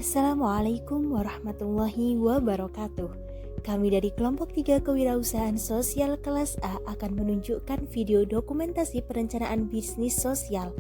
Assalamualaikum warahmatullahi wabarakatuh. Kami dari kelompok 3 kewirausahaan sosial kelas A akan menunjukkan video dokumentasi perencanaan bisnis sosial.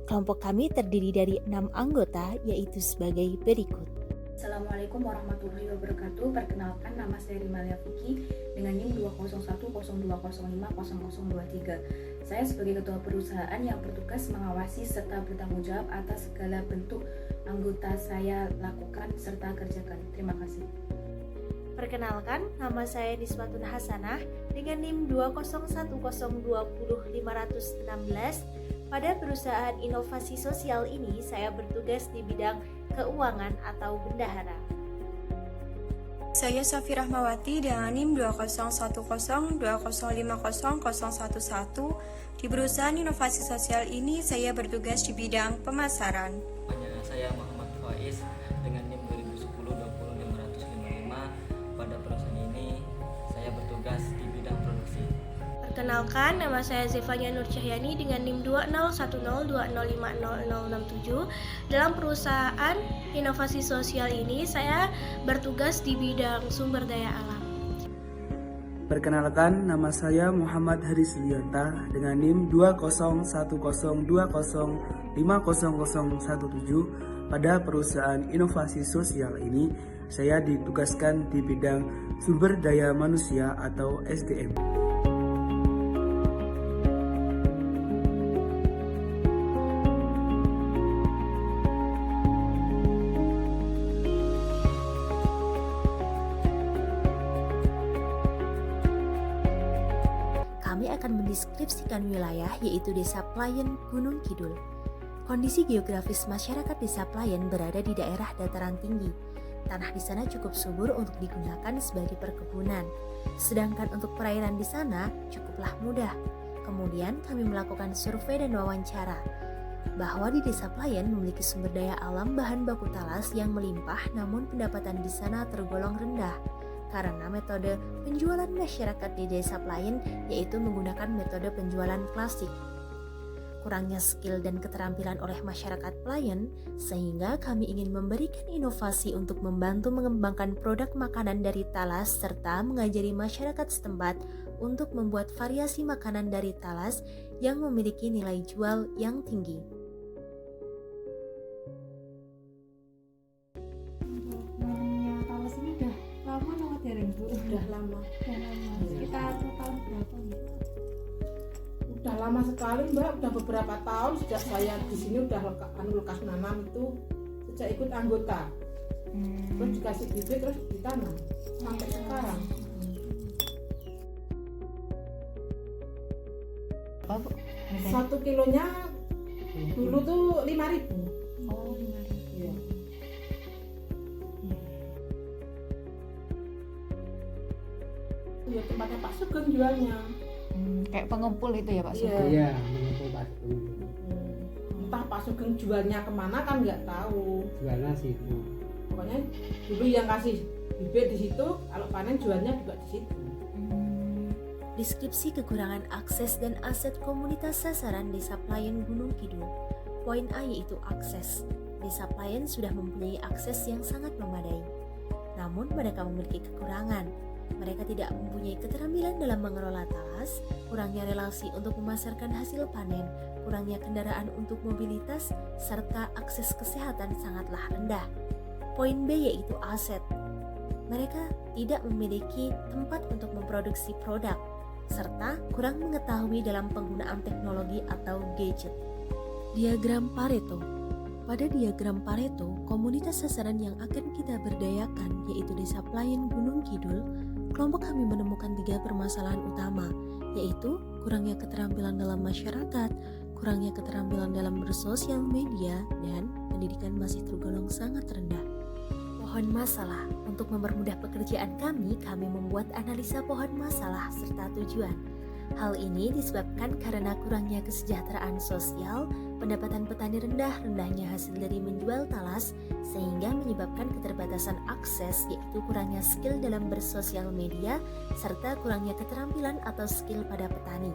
Kelompok kami terdiri dari 6 anggota, yaitu sebagai berikut. Assalamualaikum warahmatullahi wabarakatuh. Perkenalkan, nama saya Rimalia Vicky dengan NIM 20102050023. Saya sebagai ketua perusahaan yang bertugas mengawasi serta bertanggung jawab atas segala bentuk anggota saya lakukan serta kerjakan. Terima kasih. Perkenalkan, nama saya Niswatun Hasanah dengan NIM 201020516. Pada perusahaan inovasi sosial ini, saya bertugas di bidang keuangan atau bendahara. Saya Safi Rahmawati dengan NIM 20102050011. Di perusahaan inovasi sosial ini, saya bertugas di bidang pemasaran. Saya Muhammad Faiz dengan NIM 2010-20555. Pada perusahaan ini, saya bertugas di bidang produksi. Perkenalkan, nama saya Zefania Nur Cahyani dengan NIM 20102050067. Dalam perusahaan inovasi sosial ini, saya bertugas di bidang sumber daya alam. Perkenalkan, nama saya Muhammad Haris Liyonta dengan NIM 20102050017. Pada perusahaan inovasi sosial ini, saya ditugaskan di bidang sumber daya manusia atau SDM. Kami akan mendeskripsikan wilayah, yaitu Desa Playen, Gunung Kidul. Kondisi geografis masyarakat Desa Playen berada di daerah dataran tinggi. Tanah di sana cukup subur untuk digunakan sebagai perkebunan. Sedangkan untuk perairan di sana cukuplah mudah. Kemudian kami melakukan survei dan wawancara bahwa di Desa Playen memiliki sumber daya alam bahan baku talas yang melimpah, namun pendapatan di sana tergolong rendah karena metode penjualan masyarakat di Desa Playen yaitu menggunakan metode penjualan klasik. Kurangnya skill dan keterampilan oleh masyarakat Playen, sehingga kami ingin memberikan inovasi untuk membantu mengembangkan produk makanan dari talas serta mengajari masyarakat setempat untuk membuat variasi makanan dari talas yang memiliki nilai jual yang tinggi. Udah lama. Sekitar tahun berapa nih? Udah lama sekali Mbak, udah beberapa tahun sejak saya di sini udah lekas nanam itu sejak ikut anggota. Terus dikasih bibit terus ditanam sampai sekarang. Apa Bu? 1 kilonya dulu tuh 5.000. Oh, 5.000. Iya. Ya tempatnya Pak Sugeng jualnya. Kayak pengumpul itu ya Pak Iya. Sugeng? Iya, mengumpul Pak Sugeng. Entah Pak Sugeng jualnya kemana kan nggak tahu. Jualnya sih itu. Pokoknya dulu yang kasih bibit di situ, kalau panen jualnya juga di situ. Deskripsi kekurangan akses dan aset komunitas sasaran Desa Playen Gunung Kidul. Poin A yaitu akses. Desa Playen sudah mempunyai akses yang sangat memadai. Namun mereka memiliki kekurangan. Mereka tidak mempunyai keterampilan dalam mengelola talas, kurangnya relasi untuk memasarkan hasil panen, kurangnya kendaraan untuk mobilitas, serta akses kesehatan sangatlah rendah. Poin B yaitu aset. Mereka tidak memiliki tempat untuk memproduksi produk, serta kurang mengetahui dalam penggunaan teknologi atau gadget. Diagram Pareto. Pada diagram Pareto, komunitas sasaran yang akan kita berdayakan yaitu Desa Playen Gunung Kidul. Kelompok kami menemukan 3 permasalahan utama, yaitu kurangnya keterampilan dalam masyarakat, kurangnya keterampilan dalam bersosial media, dan pendidikan masih tergolong sangat rendah. Pohon masalah. Untuk mempermudah pekerjaan kami membuat analisa pohon masalah serta tujuan. Hal ini disebabkan karena kurangnya kesejahteraan sosial, pendapatan petani rendah, rendahnya hasil dari menjual talas, sehingga menyebabkan keterbatasan akses yaitu kurangnya skill dalam bersosial media, serta kurangnya keterampilan atau skill pada petani.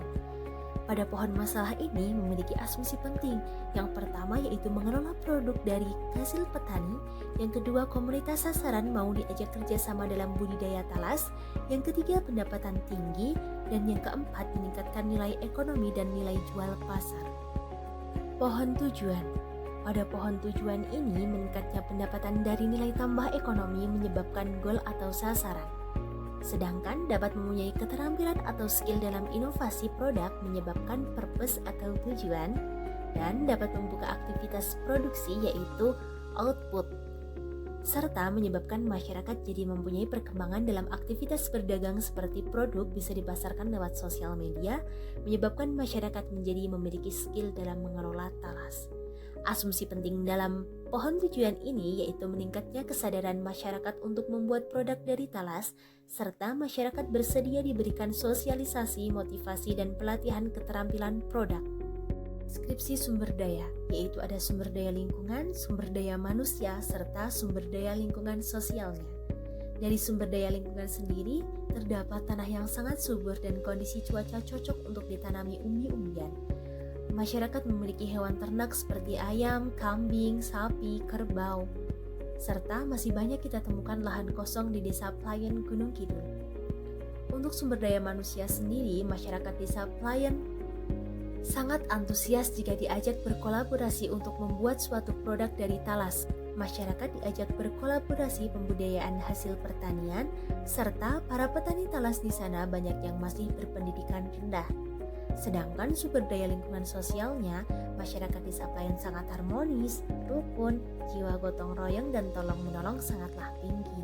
pada pohon masalah ini memiliki asumsi penting. Yang pertama yaitu mengelola produk dari hasil petani. Yang kedua, komunitas sasaran mau diajak kerjasama dalam budidaya talas. Yang ketiga, pendapatan tinggi. Dan yang keempat, meningkatkan nilai ekonomi dan nilai jual pasar. Pohon tujuan. Pada pohon tujuan ini, meningkatnya pendapatan dari nilai tambah ekonomi menyebabkan goal atau sasaran. Sedangkan dapat mempunyai keterampilan atau skill dalam inovasi produk menyebabkan purpose atau tujuan, dan dapat membuka aktivitas produksi yaitu output, serta menyebabkan masyarakat jadi mempunyai perkembangan dalam aktivitas berdagang seperti produk bisa dipasarkan lewat sosial media, menyebabkan masyarakat menjadi memiliki skill dalam mengelola talas. Asumsi penting dalam pohon tujuan ini yaitu meningkatnya kesadaran masyarakat untuk membuat produk dari talas, serta masyarakat bersedia diberikan sosialisasi, motivasi, dan pelatihan keterampilan produk. Deskripsi sumber daya, yaitu ada sumber daya lingkungan, sumber daya manusia, serta sumber daya lingkungan sosialnya. Dari sumber daya lingkungan sendiri, terdapat tanah yang sangat subur dan kondisi cuaca cocok untuk ditanami umbi-umbian. Masyarakat memiliki hewan ternak seperti ayam, kambing, sapi, kerbau, serta masih banyak kita temukan lahan kosong di Desa Playen Gunung Kidul. Untuk sumber daya manusia sendiri, masyarakat Desa Playen sangat antusias jika diajak berkolaborasi untuk membuat suatu produk dari talas. Masyarakat diajak berkolaborasi pembudidayaan hasil pertanian, serta para petani talas di sana banyak yang masih berpendidikan rendah. Sedangkan sumber daya lingkungan sosialnya, masyarakat Desa Playen sangat harmonis, rukun, jiwa gotong royong dan tolong-menolong sangatlah tinggi.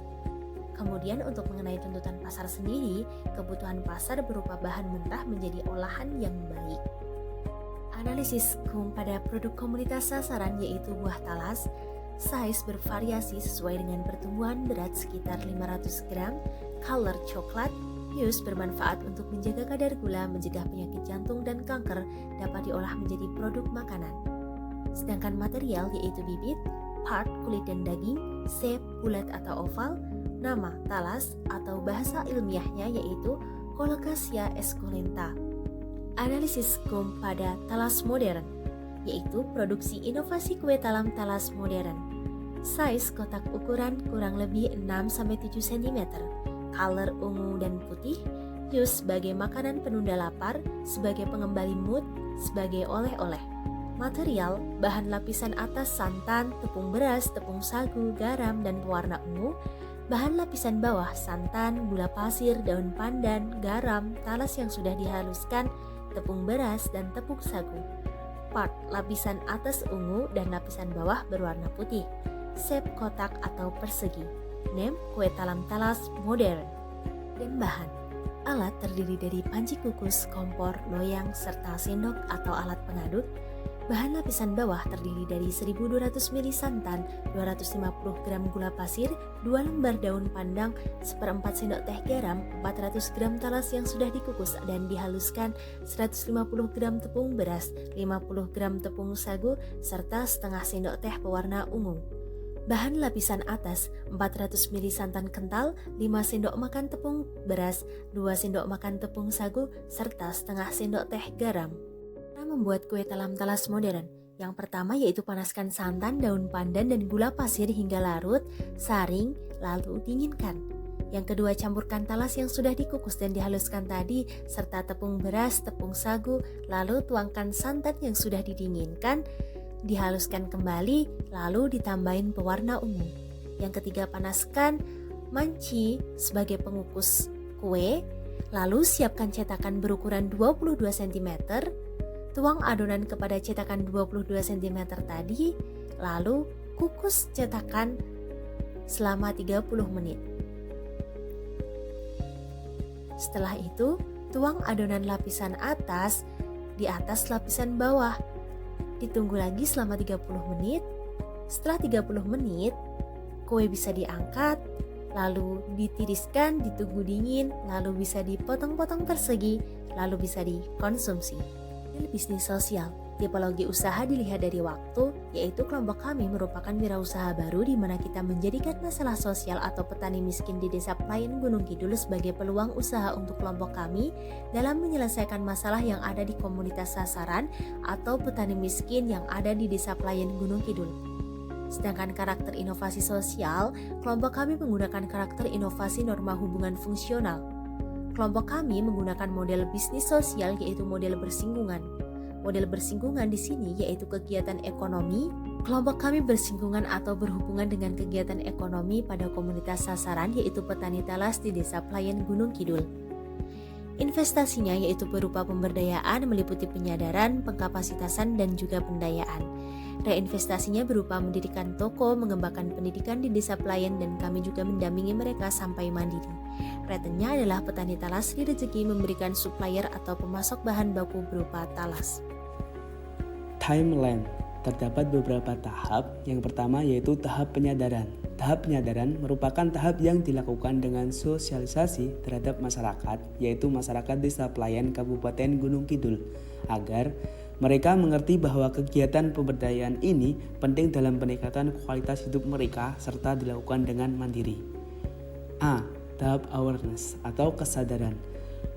Kemudian untuk mengenai tuntutan pasar sendiri, kebutuhan pasar berupa bahan mentah menjadi olahan yang baik. Analisis SKUM pada produk komunitas sasaran yaitu buah talas, size bervariasi sesuai dengan pertumbuhan berat sekitar 500 gram, color coklat, use bermanfaat untuk menjaga kadar gula, mencegah penyakit jantung dan kanker, dapat diolah menjadi produk makanan. Sedangkan material yaitu bibit, part, kulit dan daging, shape, bulat atau oval, nama, talas, atau bahasa ilmiahnya yaitu Colocasia esculenta. Analisis SKUM pada talas modern, yaitu produksi inovasi kue talam talas modern. Size kotak ukuran kurang lebih 6-7 cm. Color ungu dan putih, use sebagai makanan penunda lapar, sebagai pengembali mood, sebagai oleh-oleh. Material, bahan lapisan atas santan, tepung beras, tepung sagu, garam, dan pewarna ungu. Bahan lapisan bawah, santan, gula pasir, daun pandan, garam, talas yang sudah dihaluskan, tepung beras, dan tepung sagu. Part, lapisan atas ungu dan lapisan bawah berwarna putih. Shape kotak atau persegi. Name, kue talam talas modern. Dan bahan, alat terdiri dari panci kukus, kompor, loyang, serta sendok atau alat pengaduk. Bahan lapisan bawah terdiri dari 1200 ml santan, 250 gram gula pasir, 2 lembar daun pandang, 1/4 sendok teh garam, 400 gram talas yang sudah dikukus dan dihaluskan, 150 gram tepung beras, 50 gram tepung sagu, serta setengah sendok teh pewarna ungu. Bahan lapisan atas, 400 ml santan kental, 5 sendok makan tepung beras, 2 sendok makan tepung sagu, serta setengah sendok teh garam. Cara membuat kue talam talas modern. Yang pertama yaitu panaskan santan, daun pandan, dan gula pasir hingga larut, saring, lalu dinginkan. Yang kedua, campurkan talas yang sudah dikukus dan dihaluskan tadi, serta tepung beras, tepung sagu, lalu tuangkan santan yang sudah didinginkan, dihaluskan kembali, lalu ditambahin pewarna ungu. Yang ketiga, panaskan manci sebagai pengukus kue, lalu siapkan cetakan berukuran 22 cm, tuang adonan kepada cetakan 22 cm tadi, lalu kukus cetakan selama 30 menit. Setelah itu, tuang adonan lapisan atas di atas lapisan bawah. Ditunggu lagi selama 30 menit. Setelah 30 menit, kue bisa diangkat, lalu ditiriskan, ditunggu dingin, lalu bisa dipotong-potong persegi, lalu bisa dikonsumsi. Bisnis sosial. Tipologi usaha dilihat dari waktu, yaitu kelompok kami merupakan wirausaha baru di mana kita menjadikan masalah sosial atau petani miskin di Desa Playen Gunung Kidul sebagai peluang usaha untuk kelompok kami dalam menyelesaikan masalah yang ada di komunitas sasaran atau petani miskin yang ada di Desa Playen Gunung Kidul. Sedangkan karakter inovasi sosial, kelompok kami menggunakan karakter inovasi norma hubungan fungsional. Kelompok kami menggunakan model bisnis sosial yaitu model bersinggungan. Model bersinggungan di sini yaitu kegiatan ekonomi. Kelompok kami bersinggungan atau berhubungan dengan kegiatan ekonomi pada komunitas sasaran yaitu petani talas di Desa Playen Gunung Kidul. Investasinya yaitu berupa pemberdayaan meliputi penyadaran, pengkapasitasan, dan juga pendayaan. Reinvestasinya berupa mendirikan toko, mengembangkan pendidikan di Desa Playen, dan kami juga mendampingi mereka sampai mandiri. Retenya adalah petani talas di rezeki memberikan supplier atau pemasok bahan baku berupa talas. Timeline. Terdapat beberapa tahap. Yang pertama yaitu tahap penyadaran. Tahap penyadaran merupakan tahap yang dilakukan dengan sosialisasi terhadap masyarakat, yaitu masyarakat Desa Playen Kabupaten Gunung Kidul, agar mereka mengerti bahwa kegiatan pemberdayaan ini penting dalam peningkatan kualitas hidup mereka serta dilakukan dengan mandiri. A. Tahap awareness atau kesadaran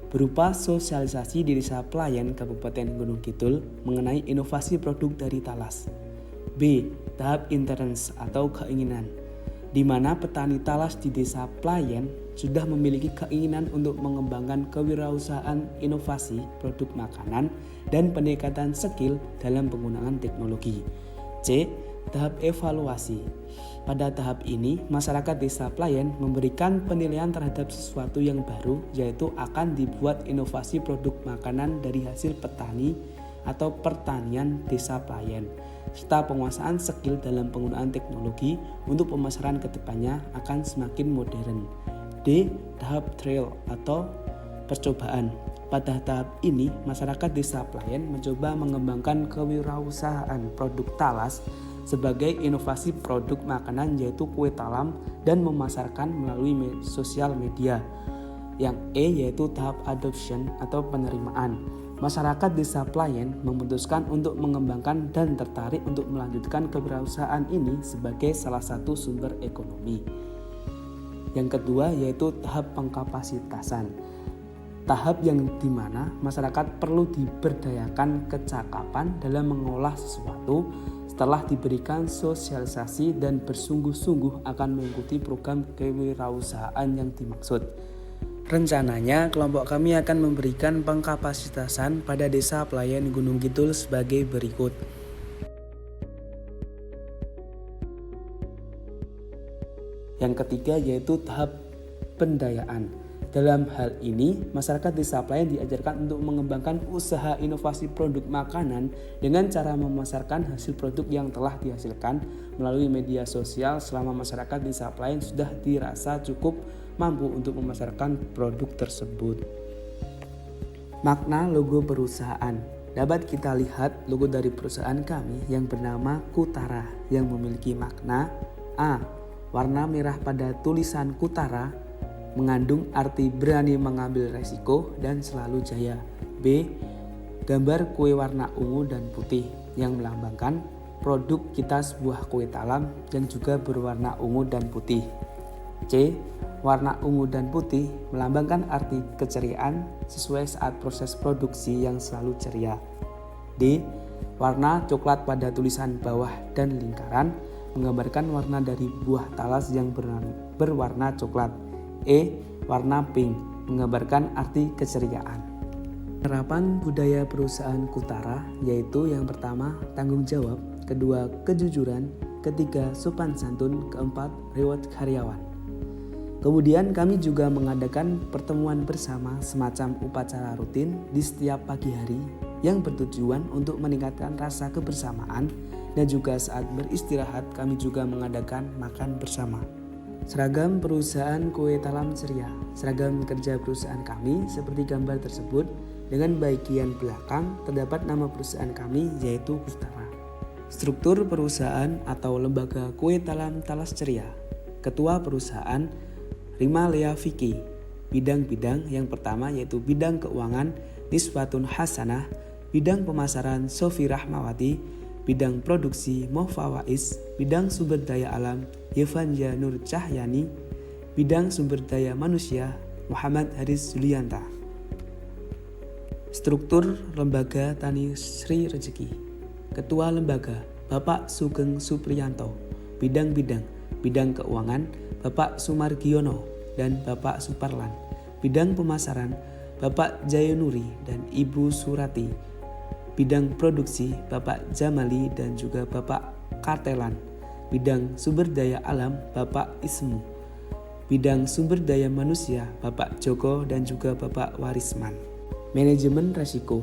berupa sosialisasi di Desa Playen Kabupaten Gunung Kidul mengenai inovasi produk dari talas. B. Tahap interest atau keinginan, di mana petani talas di Desa Playen sudah memiliki keinginan untuk mengembangkan kewirausahaan inovasi produk makanan dan peningkatan skill dalam penggunaan teknologi. C. Tahap evaluasi. Pada tahap ini, masyarakat Desa Playen memberikan penilaian terhadap sesuatu yang baru, yaitu akan dibuat inovasi produk makanan dari hasil petani atau pertanian Desa Playen, serta penguasaan skill dalam penggunaan teknologi untuk pemasaran kedepannya akan semakin modern. D. Tahap trial atau percobaan. Pada tahap ini, masyarakat Desa Playen mencoba mengembangkan kewirausahaan produk talas sebagai inovasi produk makanan yaitu kue talam dan memasarkan melalui sosial media. Yang E yaitu tahap adoption atau penerimaan. Masyarakat Desa Playen memutuskan untuk mengembangkan dan tertarik untuk melanjutkan kewirausahaan ini sebagai salah satu sumber ekonomi. Yang kedua yaitu tahap pengkapasitasan. Tahap yang dimana masyarakat perlu diberdayakan kecakapan dalam mengolah sesuatu setelah diberikan sosialisasi dan bersungguh-sungguh akan mengikuti program kewirausahaan yang dimaksud. Rencananya, kelompok kami akan memberikan pengkapasitasan pada Desa Playen Gunung Kidul sebagai berikut. Yang ketiga yaitu tahap pendayaan. Dalam hal ini, masyarakat Desa Playen diajarkan untuk mengembangkan usaha inovasi produk makanan dengan cara memasarkan hasil produk yang telah dihasilkan melalui media sosial selama masyarakat Desa Playen sudah dirasa cukup mampu untuk memasarkan produk tersebut. Makna logo perusahaan. Dapat kita lihat logo dari perusahaan kami yang bernama Kutara yang memiliki makna A. Warna merah pada tulisan Kutara mengandung arti berani mengambil resiko dan selalu jaya. B. Gambar kue warna ungu dan putih yang melambangkan produk kita sebuah kue talam yang juga berwarna ungu dan putih. C. Warna ungu dan putih melambangkan arti keceriaan sesuai saat proses produksi yang selalu ceria. D. Warna coklat pada tulisan bawah dan lingkaran menggambarkan warna dari buah talas yang berwarna coklat. E. Warna pink menggambarkan arti keceriaan. Penerapan budaya perusahaan Kutara yaitu yang pertama tanggung jawab, kedua kejujuran, ketiga sopan santun, keempat reward karyawan. Kemudian kami juga mengadakan pertemuan bersama semacam upacara rutin di setiap pagi hari yang bertujuan untuk meningkatkan rasa kebersamaan dan juga saat beristirahat kami juga mengadakan makan bersama. Seragam perusahaan kue talam ceria. Seragam kerja perusahaan kami seperti gambar tersebut, dengan bagian belakang terdapat nama perusahaan kami yaitu Kutara. Struktur perusahaan atau lembaga kue talam talas ceria. Ketua perusahaan Rima Lea Vicky. Bidang-bidang yang pertama yaitu bidang keuangan Niswatun Hasanah, bidang pemasaran Sofi Rahmawati, bidang produksi Mohfa Wais, bidang sumber daya alam Yevanja Nur Cahyani, bidang sumber daya manusia Muhammad Haris Julianta. Struktur Lembaga Tani Sri Rezeki. Ketua Lembaga Bapak Sugeng Supriyanto. Bidang-bidang, bidang keuangan Bapak Sumargiono dan Bapak Suparlan. Bidang pemasaran Bapak Jayanuri dan Ibu Surati. Bidang produksi Bapak Jamali dan juga Bapak Kartelan. Bidang sumber daya alam Bapak Ismu. Bidang sumber daya manusia Bapak Joko dan juga Bapak Warisman. Manajemen resiko.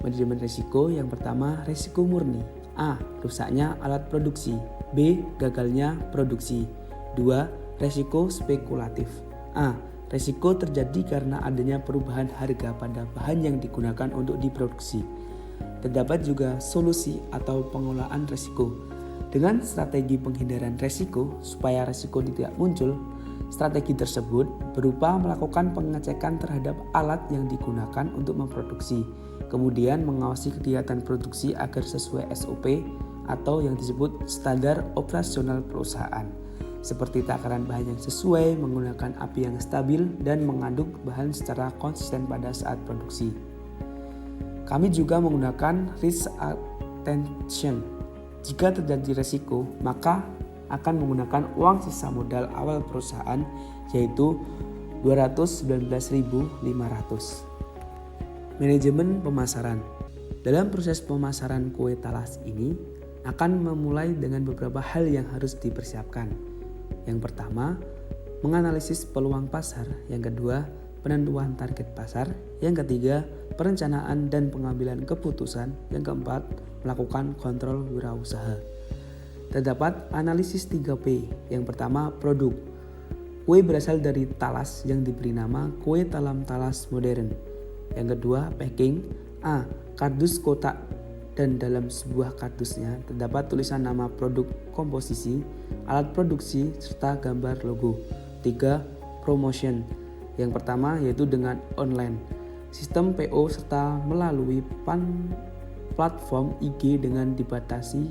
Manajemen resiko yang pertama resiko murni. A. Rusaknya alat produksi. B. Gagalnya produksi. 2. Resiko spekulatif. A. Resiko terjadi karena adanya perubahan harga pada bahan yang digunakan untuk diproduksi. Terdapat juga solusi atau pengelolaan resiko. Dengan strategi penghindaran resiko supaya resiko tidak muncul, strategi tersebut berupa melakukan pengecekan terhadap alat yang digunakan untuk memproduksi, kemudian mengawasi kegiatan produksi agar sesuai SOP atau yang disebut standar operasional perusahaan, seperti takaran bahan yang sesuai, menggunakan api yang stabil, dan mengaduk bahan secara konsisten pada saat produksi. Kami juga menggunakan risk attention. Jika terjadi resiko, maka akan menggunakan uang sisa modal awal perusahaan, yaitu 219.500. Manajemen pemasaran. Dalam proses pemasaran kue talas ini akan memulai dengan beberapa hal yang harus dipersiapkan. Yang pertama, menganalisis peluang pasar. Yang kedua, penentuan target pasar. Yang ketiga, perencanaan dan pengambilan keputusan. Yang keempat, melakukan kontrol wirausaha. Terdapat analisis 3P. Yang pertama, produk. Kue berasal dari talas yang diberi nama kue talam talas modern. Yang kedua, packing. A. Kardus kotak dan dalam sebuah kardusnya terdapat tulisan nama produk, komposisi, alat produksi, serta gambar logo. 3. Promotion. Yang pertama yaitu dengan online, sistem PO serta melalui platform IG dengan dibatasi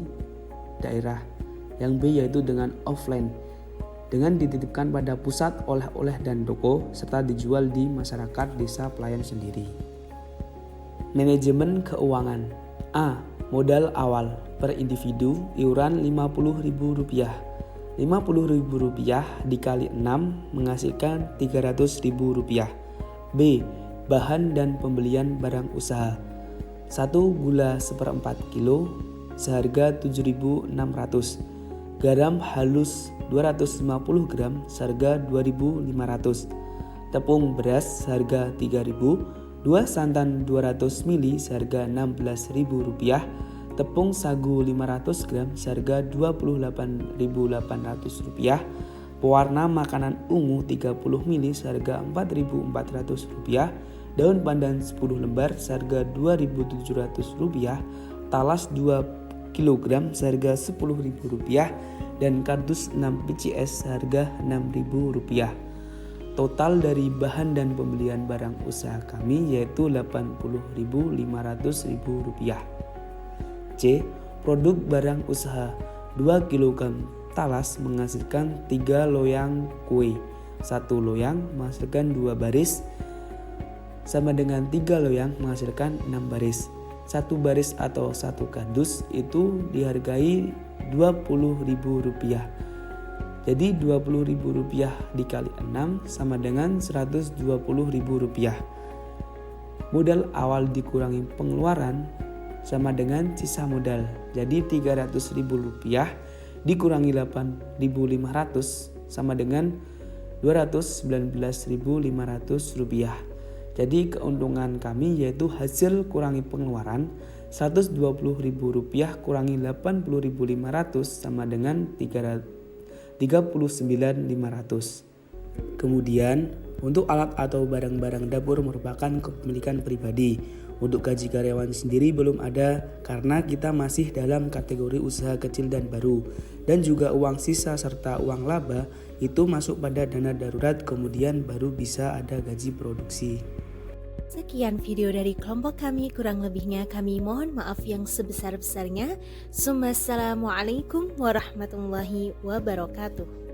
daerah. Yang B yaitu dengan offline, dengan dititipkan pada pusat oleh-oleh dan toko serta dijual di masyarakat desa pelayan sendiri. Manajemen keuangan. A. Modal awal per individu iuran Rp50.000. Rp50.000 dikali 6 menghasilkan Rp300.000. B. Bahan dan pembelian barang usaha. 1 gula 1/4 kilo seharga Rp7.600. Garam halus 250 gram seharga Rp2.500. Tepung beras seharga Rp3.000. 2 santan 200 ml seharga Rp16.000. Tepung sagu 500 gram seharga Rp28.800. Pewarna makanan ungu 30 ml seharga Rp4.400. Daun pandan 10 lembar seharga Rp2.700. Talas 2 kg seharga Rp10.000 dan kardus 6 biji es seharga Rp6.000. Total dari bahan dan pembelian barang usaha kami yaitu Rp80.500.000. C. Produk barang usaha. 2 kg talas menghasilkan 3 loyang kue. 1 loyang menghasilkan 2 baris sama dengan 3 loyang menghasilkan 6 baris. 1 baris atau 1 kardus itu dihargai Rp20.000. Jadi Rp20.000 dikali 6 sama dengan Rp120.000. Modal awal dikurangi pengeluaran sama dengan sisa modal. Jadi Rp300.000 dikurangi Rp8.500 sama dengan Rp219.500. Jadi keuntungan kami yaitu hasil kurangi pengeluaran Rp120.000 kurangi Rp80.500 sama dengan Rp39.500. Kemudian untuk alat atau barang-barang dapur merupakan kepemilikan pribadi. Untuk gaji karyawan sendiri belum ada karena kita masih dalam kategori usaha kecil dan baru. Dan juga uang sisa serta uang laba itu masuk pada dana darurat, kemudian baru bisa ada gaji produksi. Sekian video dari kelompok kami, kurang lebihnya kami mohon maaf yang sebesar-besarnya. Assalamualaikum warahmatullahi wabarakatuh.